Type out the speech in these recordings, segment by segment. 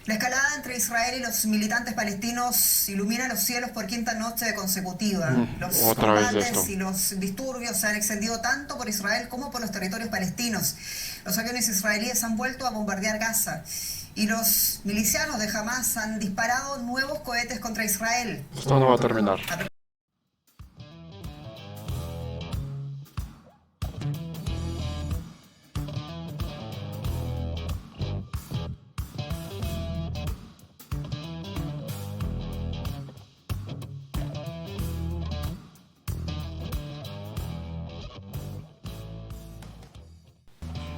La escalada entre Israel y los militantes palestinos ilumina los cielos por quinta noche consecutiva. Los Otra vez de esto. combates y los disturbios se han extendido tanto por Israel como por los territorios palestinos. Los aviones israelíes han vuelto a bombardear Gaza y los milicianos de Hamas han disparado nuevos cohetes contra Israel. Esto no va a terminar.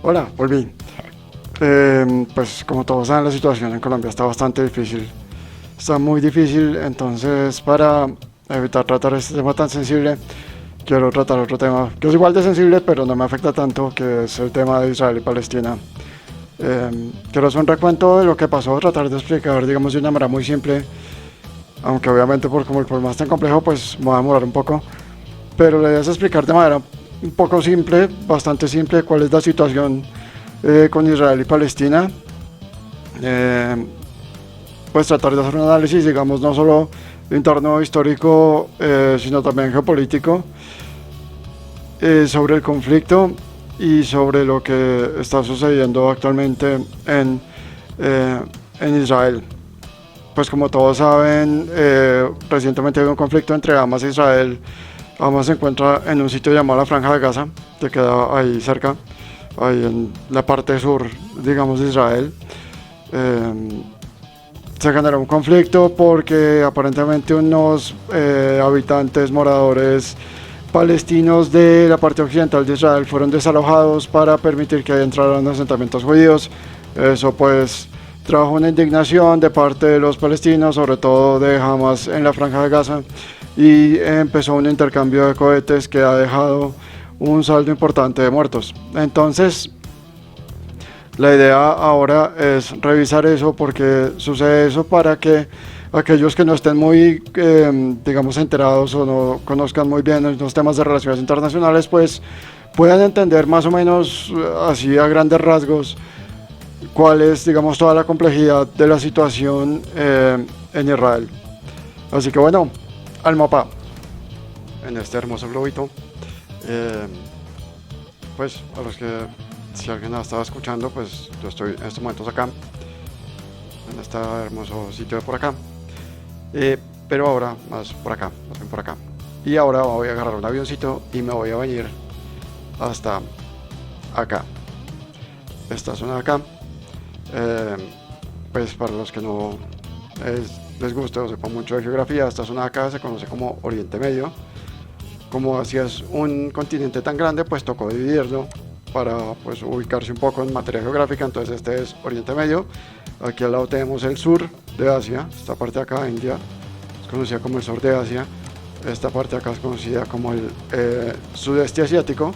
Hola, volví. Pues como todos saben, la situación en Colombia está bastante difícil. Está muy difícil, entonces para evitar tratar este tema tan sensible, quiero tratar otro tema que es igual de sensible, pero no me afecta tanto, que es el tema de Israel y Palestina. Quiero hacer un recuento de lo que pasó, tratar de explicar, digamos, de una manera muy simple, aunque obviamente por como el problema es tan complejo, pues me va a demorar un poco, pero la idea es explicar de manera un poco simple, bastante simple, cuál es la situación con Israel y Palestina. Eh, pues tratar de hacer un análisis, digamos, no solo interno histórico, sino también geopolítico, sobre el conflicto y sobre lo que está sucediendo actualmente en Israel. Pues como todos saben, recientemente hubo un conflicto entre Hamas e Israel. Hamas se encuentra en un sitio llamado la Franja de Gaza, que queda ahí cerca, ahí en la parte sur, digamos, de Israel. Eh, Se generó un conflicto porque aparentemente unos habitantes, moradores palestinos de la parte occidental de Israel fueron desalojados para permitir que entraran asentamientos judíos. Eso pues trajo una indignación de parte de los palestinos, sobre todo de Hamas en la Franja de Gaza, y empezó un intercambio de cohetes que ha dejado un saldo importante de muertos. Entonces, la idea ahora es revisar eso, porque sucede eso para que aquellos que no estén muy, digamos, enterados o no conozcan muy bien los temas de relaciones internacionales, pues puedan entender más o menos, así a grandes rasgos, cuál es, digamos, toda la complejidad de la situación en Israel. Así que bueno, al mapa, en este hermoso globito. Eh, pues a los que, si alguien la estaba escuchando, pues yo estoy en estos momentos acá, en este hermoso sitio de por acá. Eh, pero ahora más por acá, más bien por acá. Y ahora voy a agarrar un avioncito y me voy a venir hasta acá. Esta zona de acá, eh, pues para los que no les guste o sepan mucho de geografía, esta zona de acá se conoce como Oriente Medio. Como así es un continente tan grande, pues tocó dividirlo para pues ubicarse un poco en materia geográfica. Entonces este es Oriente Medio. Aquí al lado tenemos el sur de Asia, esta parte de acá, India, es conocida como el sur de Asia. Esta parte de acá es conocida como el sudeste asiático,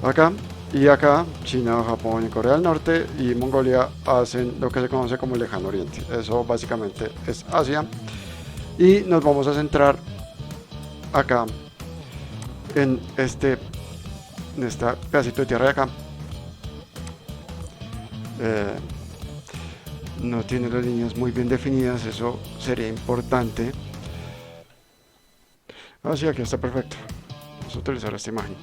acá. Y acá China, Japón y Corea del Norte y Mongolia hacen lo que se conoce como el lejano oriente. Eso básicamente es Asia. Y nos vamos a centrar acá en este pedacito de tierra de acá. Eh, no tiene las líneas muy bien definidas, eso sería importante. Así, aquí está perfecto. Vamos a utilizar esta imagen.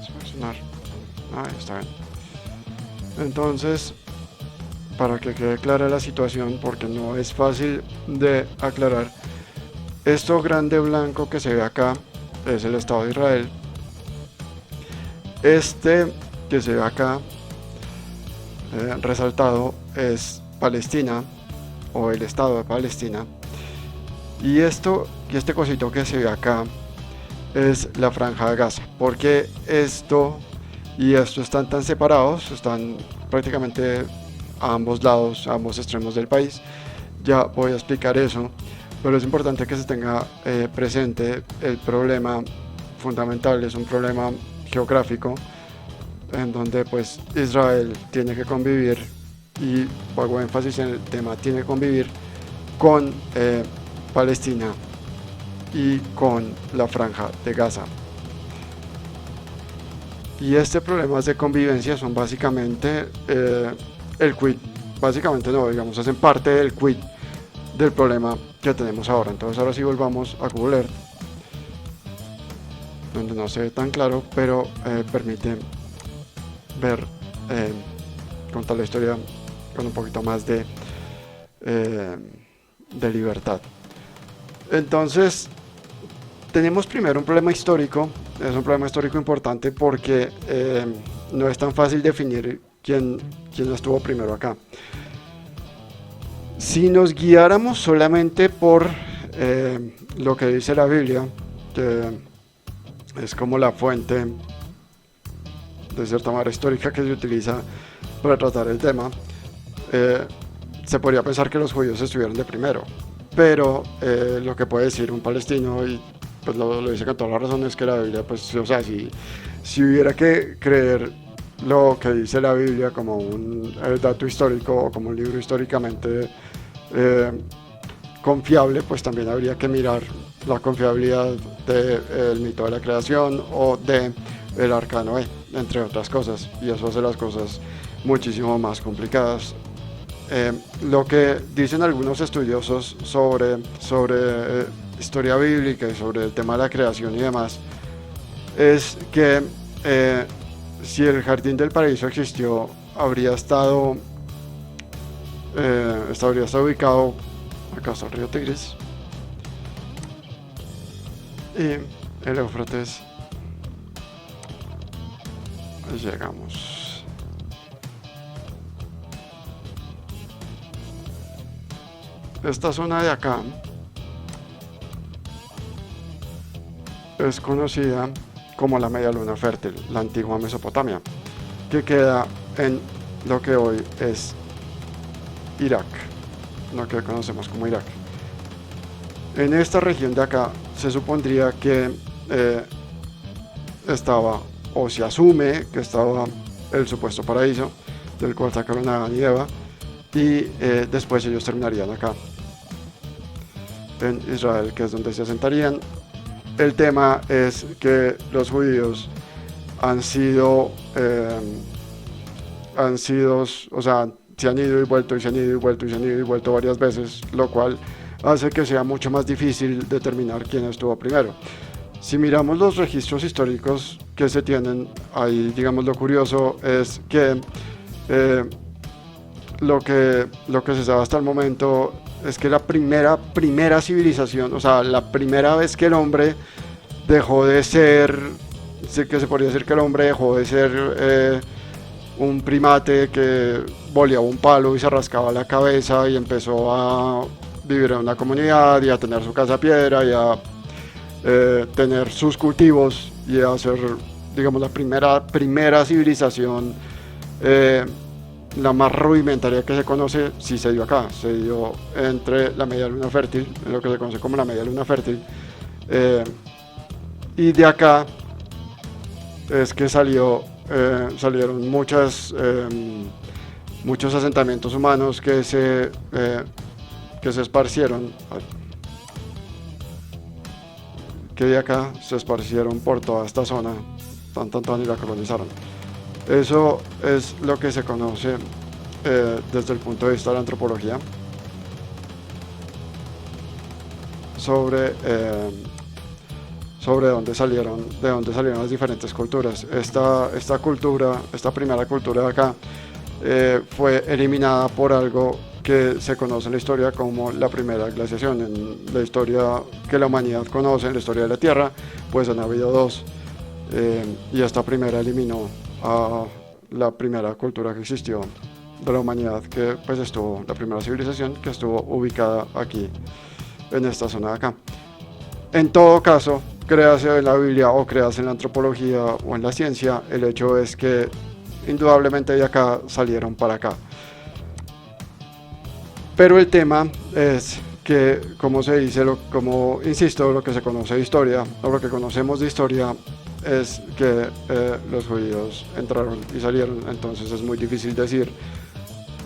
Seleccionar. Ahí está bien. Entonces, para que quede clara la situación, porque no es fácil de aclarar, esto grande blanco que se ve acá es el Estado de Israel. Este que se ve acá resaltado es Palestina, o el Estado de Palestina. Y este cosito que se ve acá es la Franja de Gaza. Porque esto y esto están tan separados, están prácticamente a ambos lados, a ambos extremos del país. Ya voy a explicar eso, pero es importante que se tenga presente el problema fundamental. Es un problema geográfico en donde pues Israel tiene que convivir, y hago énfasis en el tema, tiene que convivir con Palestina y con la Franja de Gaza. Y este problemas de convivencia son básicamente el quid, básicamente no, digamos, hacen parte del quid del problema que tenemos ahora. Entonces ahora sí volvamos a Google Earth, donde no se ve tan claro, pero permite ver, contar la historia con un poquito más de libertad. Entonces tenemos primero un problema histórico. Es un problema histórico importante porque no es tan fácil definir quién estuvo primero acá. Si nos guiáramos solamente por lo que dice la Biblia, que es como la fuente de cierta manera histórica que se utiliza para tratar el tema, se podría pensar que los judíos estuvieron de primero, pero lo que puede decir un palestino, y pues lo dice con toda la razón, es que la Biblia, pues, o sea, si hubiera que creer lo que dice la Biblia como un dato histórico o como un libro históricamente confiable, pues también habría que mirar la confiabilidad del mito de la creación o de el Arca de Noé, entre otras cosas, y eso hace las cosas muchísimo más complicadas. Lo que dicen algunos estudiosos sobre historia bíblica y sobre el tema de la creación y demás es que si el jardín del paraíso existió, habría estado ubicado acá está el río Tigris y el Éufrates. Llegamos. Esta zona de acá es conocida como la Media Luna Fértil, la antigua Mesopotamia, que queda en lo que hoy es Irak, lo que conocemos como Irak. En esta región de acá se supondría que estaba, o se asume que estaba, el supuesto paraíso del cual sacaron a Adán y Eva, y después ellos terminarían acá en Israel, que es donde se asentarían. El tema es que los judíos han sido, o sea, se han ido y vuelto y se han ido y vuelto y se han ido y vuelto varias veces, lo cual hace que sea mucho más difícil determinar quién estuvo primero. Si miramos los registros históricos que se tienen, ahí digamos lo curioso es que lo que se sabe hasta el momento es que la primera civilización, o sea, la primera vez que el hombre dejó de ser, que se podría decir que el hombre dejó de ser un primate que boleaba un palo y se rascaba la cabeza y empezó a vivir en una comunidad y a tener su casa a piedra y a tener sus cultivos y a ser, digamos, la primera civilización, la más rudimentaria que se conoce, sí se dio acá, se dio entre la Media Luna Fértil, lo que se conoce como la Media Luna Fértil, y de acá es que salieron muchos asentamientos humanos que se esparcieron, que de acá se esparcieron por toda esta zona, y la colonizaron. Eso es lo que se conoce desde el punto de vista de la antropología sobre de dónde salieron las diferentes culturas. Esta primera cultura de acá fue eliminada por algo que se conoce en la historia como la primera glaciación. En la historia que la humanidad conoce, en la historia de la Tierra, pues han habido dos, y esta primera eliminó a la primera cultura que existió de la humanidad, que pues estuvo, la primera civilización que estuvo ubicada aquí en esta zona de acá. En todo caso, créase en la Biblia o créase en la antropología o en la ciencia, el hecho es que indudablemente de acá salieron para acá. Pero el tema es que, como se dice, insisto, lo que se conoce de historia, o lo que conocemos de historia, es que los judíos entraron y salieron. Entonces es muy difícil decir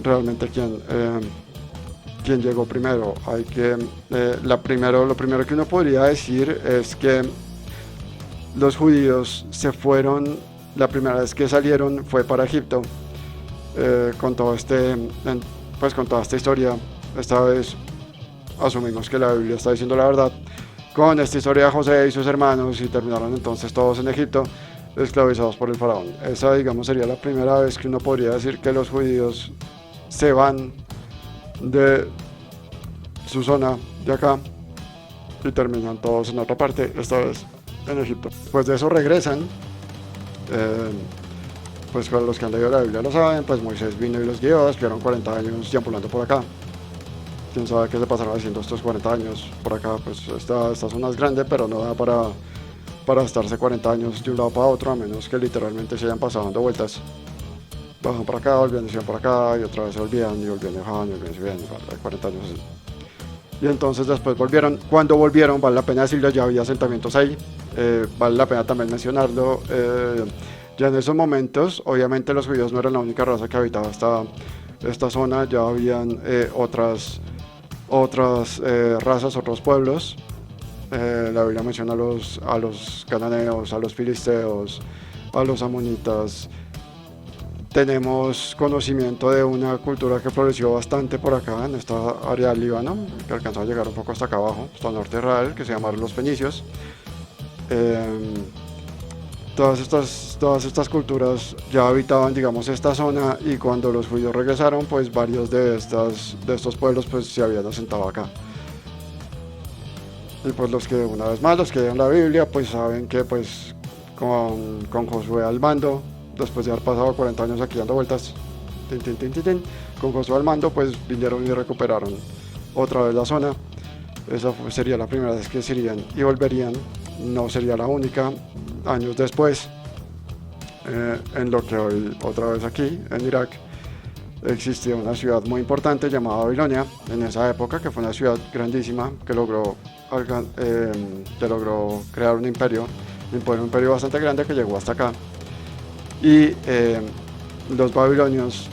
realmente quién llegó primero. Lo primero que uno podría decir es que los judíos se fueron La primera vez que salieron fue para Egipto, con todo pues con toda esta historia. Esta vez asumimos que la Biblia está diciendo la verdad, con esta historia de José y sus hermanos, y terminaron entonces todos en Egipto, esclavizados por el faraón. Esa, digamos, sería la primera vez que uno podría decir que los judíos se van de su zona de acá y terminan todos en otra parte, esta vez en Egipto. Pues de eso regresan. Pues para los que han leído la Biblia lo saben, pues Moisés vino y los guió, estuvieron 40 años deambulando por acá. Quién sabe qué se pasará haciendo estos 40 años por acá. Pues esta zona es grande, pero no da para estarse 40 años de un lado para otro, a menos que literalmente se hayan pasado dando vueltas. Bajan por acá, volvían, decían por acá, y otra vez se volvían, y volvían, y bajaban, y volvían, y volvían, 40 años así. Y entonces después volvieron. Cuando volvieron, vale la pena decirlo, ya había asentamientos ahí. Vale la pena también mencionarlo. Ya en esos momentos, obviamente los judíos no eran la única raza que habitaba esta zona, ya habían otras razas, otros pueblos. La Biblia menciona a los cananeos, a los filisteos, a los amonitas. Tenemos conocimiento de una cultura que floreció bastante por acá, en esta área del Líbano, que alcanzó a llegar un poco hasta acá abajo, hasta el norte de Israel, que se llamaron los fenicios. Todas estas culturas ya habitaban, digamos, esta zona, y cuando los judíos regresaron, pues varios de estos pueblos pues se habían asentado acá. Y pues los que, una vez más, los que leen la Biblia, pues saben que pues con Josué al mando, después de haber pasado 40 años aquí dando vueltas, con Josué al mando, pues vinieron y recuperaron otra vez la zona. Esa sería la primera vez que se irían y volverían, no sería la única. Años después, en lo que hoy otra vez aquí, en Irak, existía una ciudad muy importante llamada Babilonia, en esa época, que fue una ciudad grandísima, que logró crear un imperio bastante grande que llegó hasta acá. Y los babilonios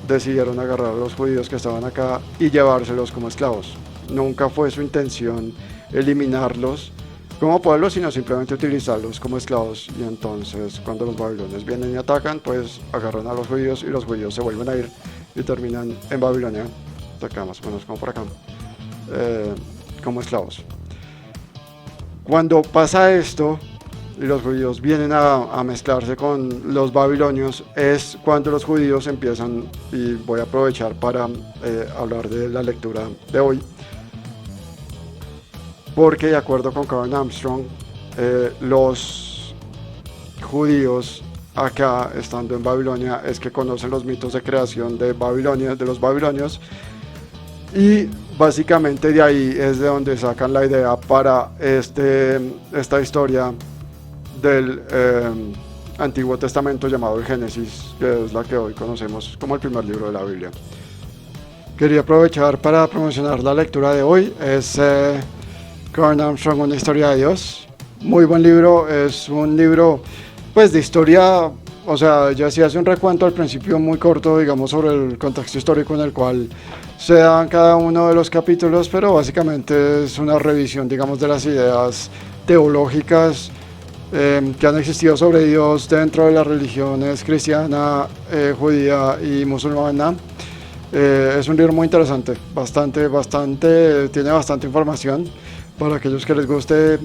decidieron agarrar a los judíos que estaban acá y llevárselos como esclavos. Nunca fue su intención eliminarlos como pueblo, sino simplemente utilizarlos como esclavos. Y entonces cuando los babilonios vienen y atacan, pues agarran a los judíos, y los judíos se vuelven a ir y terminan en Babilonia, acá más o menos como por acá, como esclavos. Cuando pasa esto y los judíos vienen a mezclarse con los babilonios, es cuando los judíos empiezan, y voy a aprovechar para hablar de la lectura de hoy, porque de acuerdo con Karen Armstrong, los judíos acá, estando en Babilonia, es que conocen los mitos de creación de Babilonia, de los babilonios, y básicamente de ahí es de donde sacan la idea para esta historia del Antiguo Testamento llamado el Génesis, que es la que hoy conocemos como el primer libro de la Biblia. Quería aprovechar para promocionar la lectura de hoy. Es Karen Armstrong, una historia de Dios. Muy buen libro, es un libro pues de historia, o sea, ya sí hace un recuento al principio muy corto, digamos, sobre el contexto histórico en el cual se dan cada uno de los capítulos, pero básicamente es una revisión, digamos, de las ideas teológicas que han existido sobre Dios dentro de las religiones cristiana, judía y musulmana. Es un libro muy interesante, tiene bastante información. Para aquellos que les guste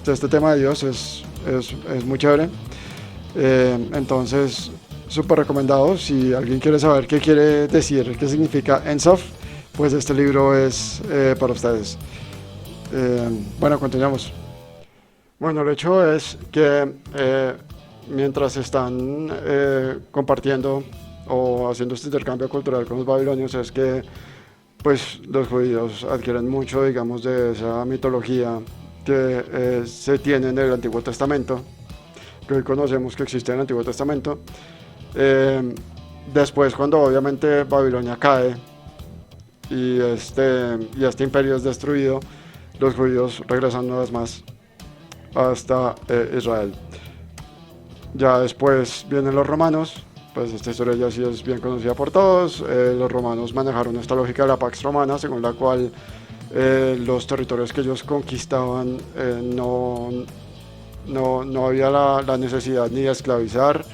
este tema de Dios, es muy chévere. Entonces, súper recomendado. Si alguien quiere saber qué quiere decir, qué significa Ein Sof, pues este libro es para ustedes. Bueno, continuamos. Bueno, el hecho es que mientras están compartiendo o haciendo este intercambio cultural con los babilonios, es que pues los judíos adquieren mucho, digamos, de esa mitología que se tiene en el Antiguo Testamento, que hoy conocemos que existe en el Antiguo Testamento. Después, cuando obviamente Babilonia cae y este imperio es destruido, los judíos regresan una vez más hasta Israel. Ya después vienen los romanos. Pues esta historia ya sí es bien conocida por todos. Los romanos manejaron esta lógica de la Pax Romana, según la cual los territorios que ellos conquistaban no no había la necesidad ni de esclavizar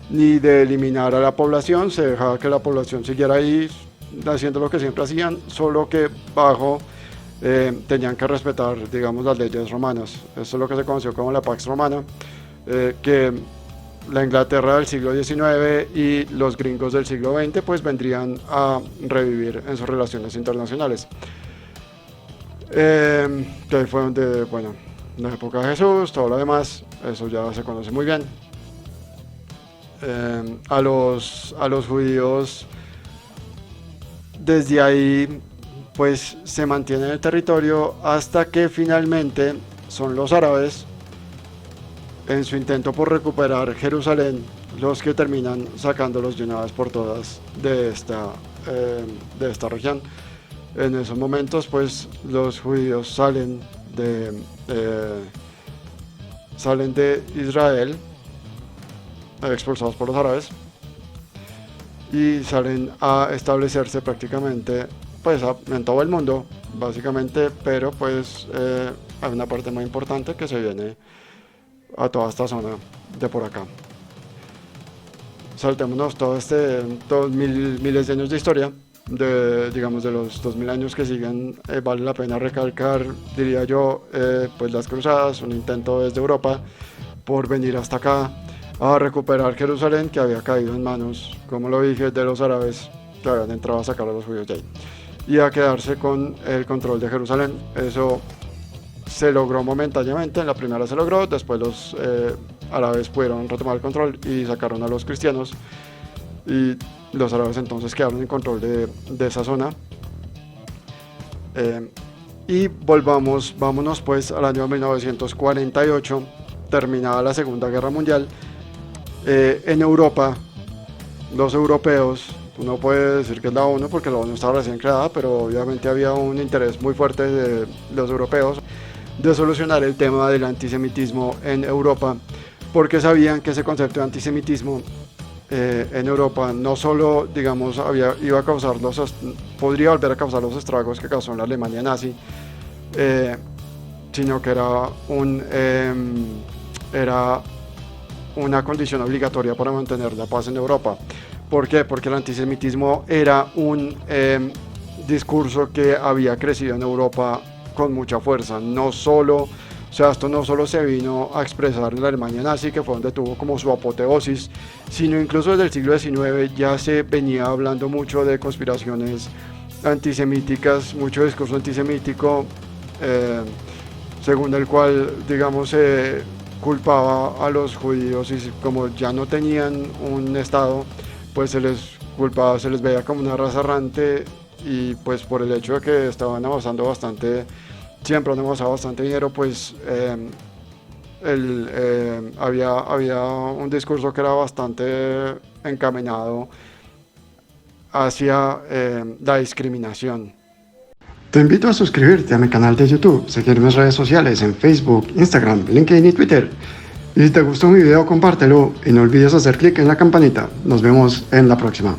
ni de eliminar a la población, se dejaba que la población siguiera ahí haciendo lo que siempre hacían, solo que bajo tenían que respetar, digamos, las leyes romanas. Esto es lo que se conoció como la Pax Romana, que la Inglaterra del siglo XIX y los gringos del siglo XX pues vendrían a revivir en sus relaciones internacionales. Que fue donde, bueno, la época de Jesús, todo lo demás, eso ya se conoce muy bien. A los judíos desde ahí pues se mantiene en el territorio hasta que finalmente son los árabes, en su intento por recuperar Jerusalén, los que terminan sacándolos de una vez por todas de esta región. En esos momentos pues los judíos salen de Israel, expulsados por los árabes, y salen a establecerse prácticamente pues en todo el mundo básicamente, pero pues hay una parte muy importante que se viene a toda esta zona de por acá. Saltémonos todos miles de años de historia, digamos de los 2000 años que siguen. Vale la pena recalcar, diría yo, pues las cruzadas, un intento desde Europa por venir hasta acá a recuperar Jerusalén, que había caído en manos, como lo dije, de los árabes que habían entrado a sacar a los judíos de ahí, y a quedarse con el control de Jerusalén. Eso se logró momentáneamente, en la primera se logró, después los árabes pudieron retomar el control y sacaron a los cristianos, y los árabes entonces quedaron en control de esa zona. Y vámonos pues al año 1948, terminada la Segunda Guerra Mundial. En Europa, los europeos, uno puede decir que es la ONU porque la ONU estaba recién creada, pero obviamente había un interés muy fuerte de los europeos de solucionar el tema del antisemitismo en Europa, porque sabían que ese concepto de antisemitismo en Europa no solo, digamos, podría volver a causar los estragos que causó en la Alemania nazi, sino que era una condición obligatoria para mantener la paz en Europa. ¿Por qué? Porque el antisemitismo era un discurso que había crecido en Europa con mucha fuerza. Esto no solo se vino a expresar en la Alemania nazi, que fue donde tuvo como su apoteosis, sino incluso desde el siglo XIX ya se venía hablando mucho de conspiraciones antisemíticas, mucho discurso antisemítico, según el cual, digamos, culpaba a los judíos, y como ya no tenían un estado, pues se les veía como una raza errante, y pues por el hecho de que estaban avanzando bastante, siempre han avanzado bastante dinero, pues había un discurso que era bastante encaminado hacia la discriminación. Te invito a suscribirte a mi canal de YouTube, seguir mis redes sociales en Facebook, Instagram, LinkedIn y Twitter. Y si te gustó mi video, compártelo y no olvides hacer clic en la campanita. Nos vemos en la próxima.